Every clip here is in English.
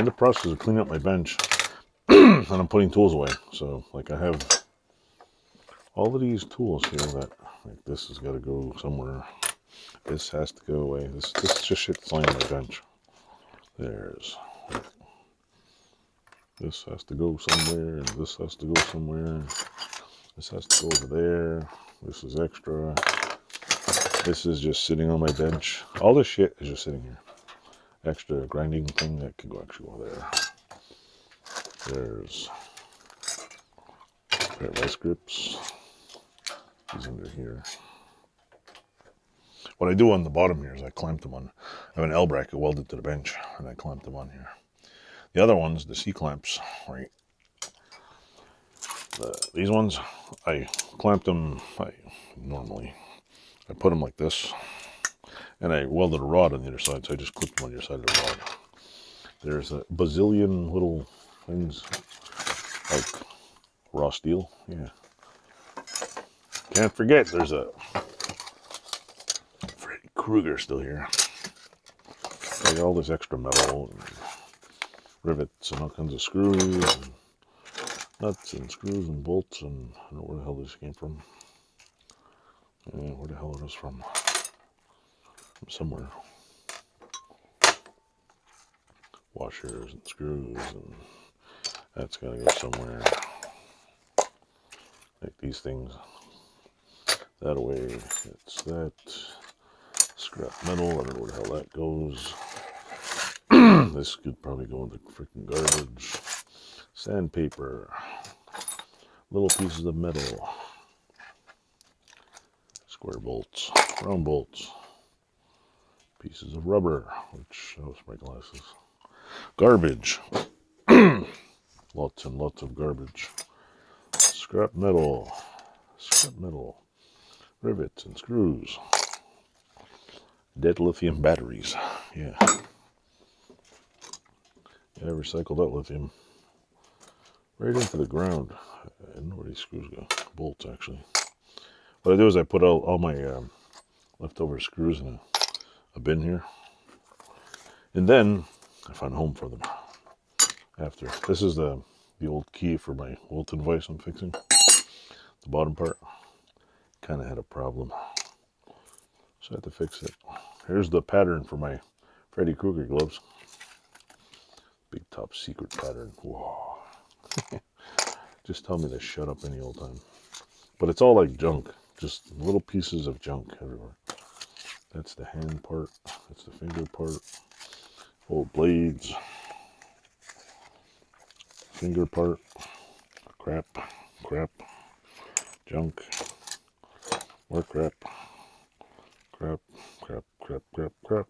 in the process of cleaning up my bench, and I'm putting tools away. So, like, I have all of these tools here that, like, this has got to go somewhere. This has to go away. This just shit that's lying on my bench. There's, this has to go somewhere, and this has to go somewhere. This has to go over there. This is extra. This is just sitting on my bench. All this shit is just sitting here. Extra grinding thing that could actually go there. There's a pair of vice grips. He's under here. What I do on the bottom here is I clamp them on. I have an L bracket welded to the bench, and I clamp them on here. The other ones, the C-clamps, right? These ones, I clamp them. I put them like this, and I welded a rod on the other side, so I just clip them on your side of the rod. There's a bazillion little things like raw steel. Yeah. Can't forget, there's a Freddy Krueger still here. I got all this extra metal and rivets and all kinds of screws and nuts and screws and bolts, and I don't know where the hell this came from. Where the hell it was from? From somewhere. Washers and screws, and that's gotta go somewhere. Like these things. That away. It's that. Scrap metal. I don't know where the hell that goes. This could probably go into freaking garbage. Sandpaper. Little pieces of metal. Square bolts. Round bolts. Pieces of rubber. Which, oh, my glasses. Garbage. Lots and lots of garbage. Scrap metal. Scrap metal. Rivets and screws. Dead lithium batteries. Yeah. I recycled that lithium right into the ground. I don't know where these screws go. Bolts, actually. What I do is I put all my leftover screws in a bin here. And then I find a home for them after. This is the old key for my Wilton vise I'm fixing. The bottom part kind of had a problem, so I had to fix it. Here's the pattern for my Freddy Krueger gloves. Big top secret pattern. Whoa. Just tell me to shut up any old time. But it's all like junk. Just little pieces of junk everywhere. That's the hand part. That's the finger part. Old blades. Finger part. Crap. Crap. Junk. More crap. Crap. Crap. Crap. Crap. Crap.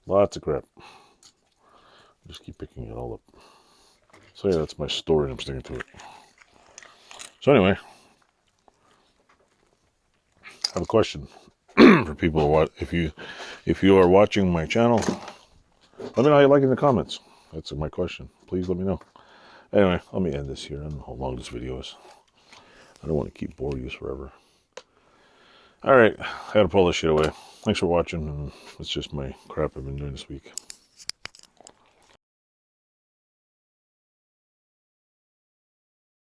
Lots of crap. Just keep picking it all up. So yeah, that's my story. I'm sticking to it. So anyway, I have a question for people who watch. If you are watching my channel, let me know how you like it in the comments. That's my question. Please let me know. Anyway, let me end this here. I don't know how long this video is. I don't want to keep boring you forever. Alright, I gotta pull this shit away. Thanks for watching, and it's just my crap I've been doing this week.